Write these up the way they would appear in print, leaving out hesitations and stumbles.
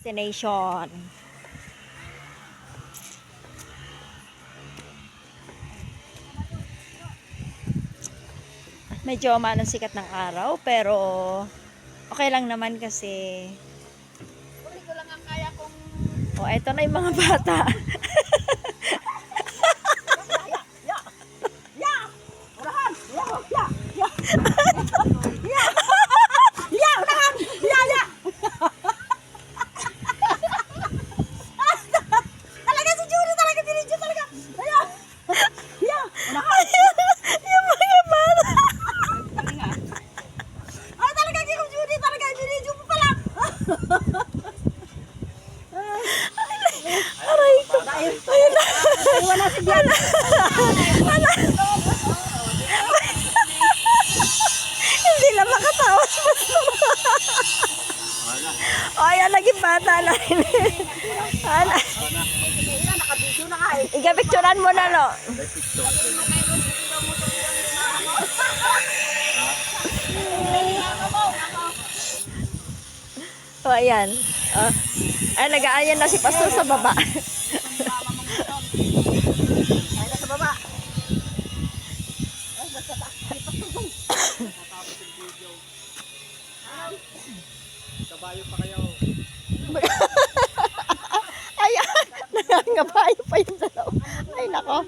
destination. Medyo manong sikat ng araw pero okay lang naman kasi Ito lang ang kaya kong oh, eto na yung mga bata. talaga si Judy talaga dinidyo talaga. Yung mga bata. Ay talaga si Judy talaga dinidyo mo pala. Aray ko. Ayun na. Wala si Diana. Hindi lang makatawa si Pastor. O, ayan, naging bata na rin. Ano? Nakabidyo na nga eh. Igapicturan mo na, no? O, ayan. Ay, nag-aayan na si Pastor sa baba. Ay nasa baba. Kabayo pa kayo. Ayan, nangangabayo pa yung dalawa. Ay, nako.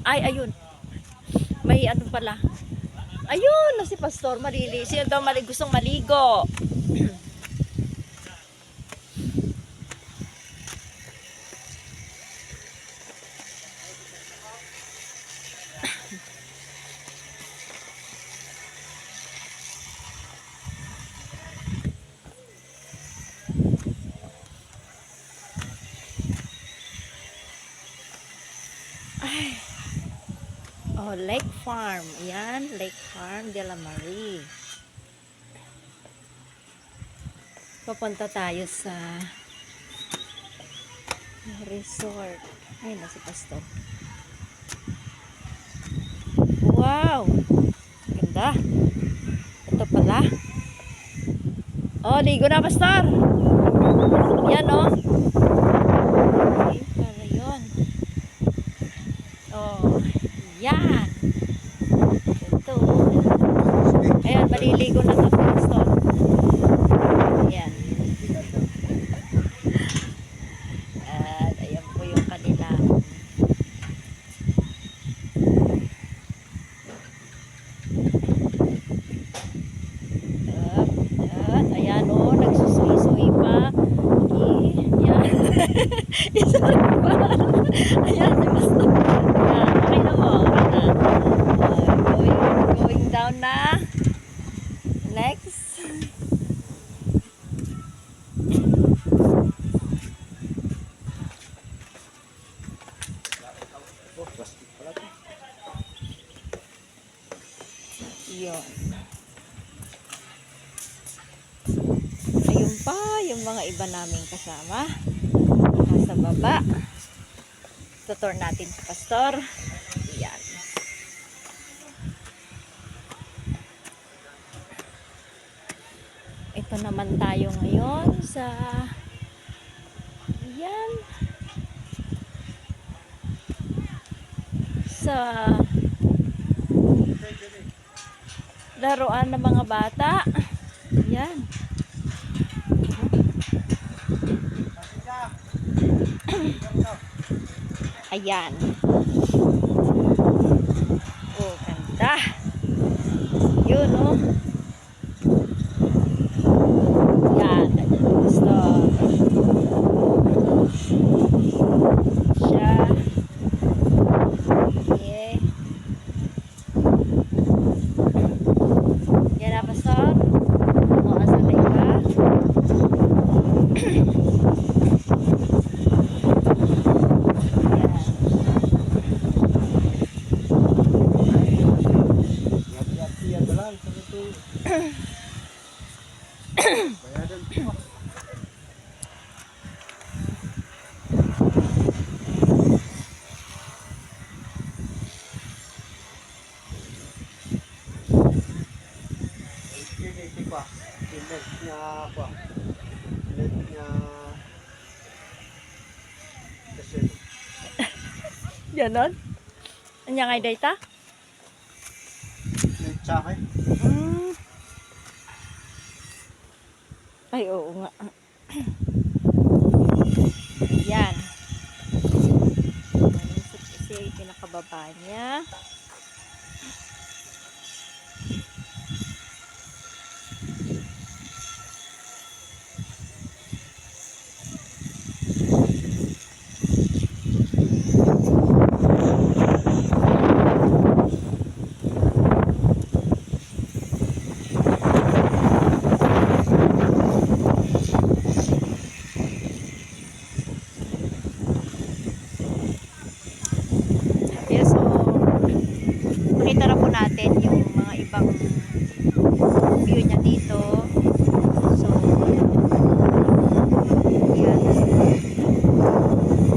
Ay, ayun. May ano pala. Ayun, na si Pastor Marili. Sino daw gustong maligo? Ay. Oh, Lake Farm. Ayan, Lake Farm de la Marie. Papunta tayo sa resort. Ay, na si Pastor. Wow! Ganda. Ito pala. Oh, ligo na, Pastor. Yan, oh. Okay, para yun. Oh, yan. Ito. Ayan, maliligo na sa Pastor. Ayan. At ayan po yung kanila. At ayan, oh, nagsusui-sui pa. Ayan. Isa rin pa. Ayan, si Pastor. Ayan, okay na mo. Going down na. Next. Yun. Ayun pa, yung mga iba naming kasama. Nasa baba. Tutor natin si Pastor. Yan. Ito naman tayo ngayon sa yan sa laruan ng mga bata. Yan. Ayan. Oh, ganda. Yun, oh. Yan. Gusto. Siya. Okay. Yan na, Pastor. O, asan na iba? Dala, isa na ito. Bayadan po. Hindi pa. Hindi niya pa. Hindi niya... Kasi... Ganon? Anya nga data? May tsake. Ay, oo nga. Yan. Nanisip kasi pinakababa niya. Yes, so makita na po natin yung mga ibang view niya dito. So, yan.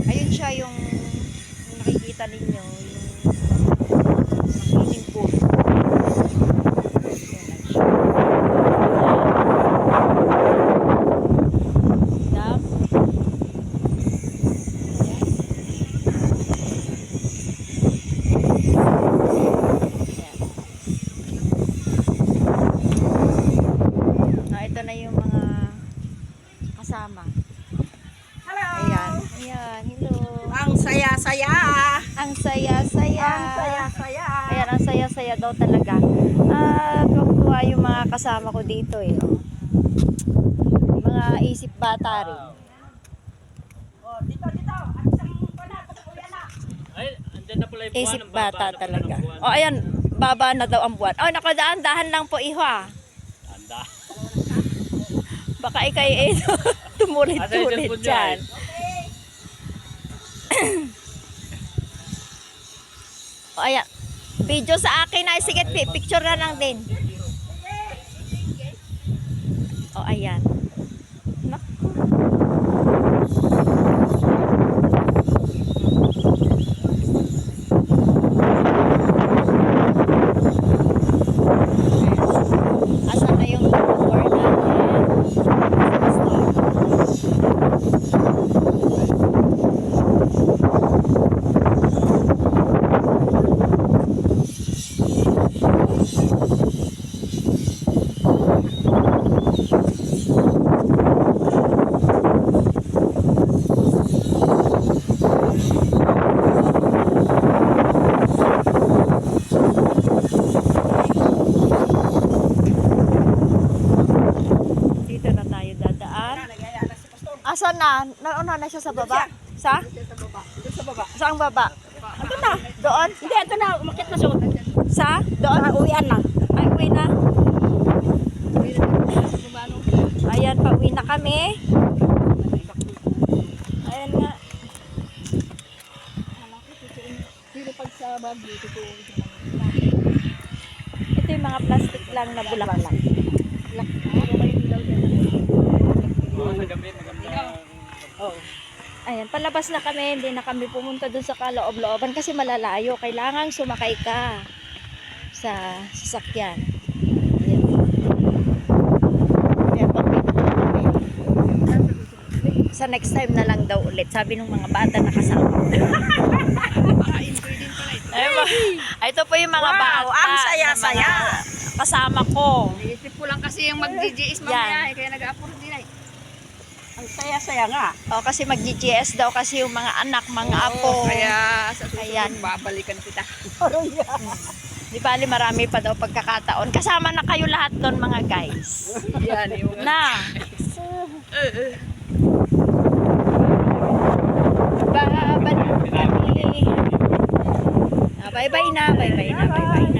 Ayun siya yung nakikita ninyo, yung swimming pool. Yan lang siya. Dam. Ito na yung mga kasama. Hello! Ayan. Ayan. Hello. Ang saya-saya! Ang saya-saya. Ang saya-saya! Ayan, ang saya-saya daw talaga. Tuwang-tuwa yung mga kasama ko dito eh. Oh. Mga isip bata rin. Oh, dito, dito! Ang isang pala, kuya na! Ay, andyan na pala yung buwan. Isip Ang bata baba na pala talaga. ng buwan. O ayan, baba na daw ang buwan. Oh, nakadaan-dahan lang po iha. Anda. Baka ikay eh, tumulit-tulit dyan. O ayan, video sa akin ay sige, picture na lang din. O ayan. Naku. Asan na yung tour natin? Dito na tayo dadaan. Nagaya na si Pastor. Asan na? Nauna na siya sa baba? Sa? Dito sa baba. Dito sa baba. Saang baba? Ito na. Doon? Hindi, ito na. Umakit na siya. Sa? Doon? Uwian na. Ay, uwi na. Ayan, pauwi na kami. Ayan nga. Pero pag sa Baguio, ito Ito yung mga plastic lang na bulaklak. Oo, sa gabi, maganda. Oo. Ayan, palabas na kami. Hindi na kami pumunta dun sa kaloob-looban kasi malalayo. Kailangan sumakay ka sa sasakyan. Ayan. Ayan, pauwi na kami. Sa next time na lang daw ulit. Sabi ng mga bata na kasama. Ay, ito po yung mga Wow, bata. ang saya-saya. na mga kasama ko. Naisip ko lang kasi yung mag-GGS Yan. mamaya. Kaya nag-upload din ay. Ang saya-saya nga. O, kasi mag-GGS daw kasi yung mga anak, mga apo. Kaya sa Ayan. susunod babalikan kita. Di bali marami pa daw pagkakataon. Kasama na kayo lahat doon mga guys. Yan yung Na. Babalik kami. Bye-bye na, bye-bye na, bye-bye.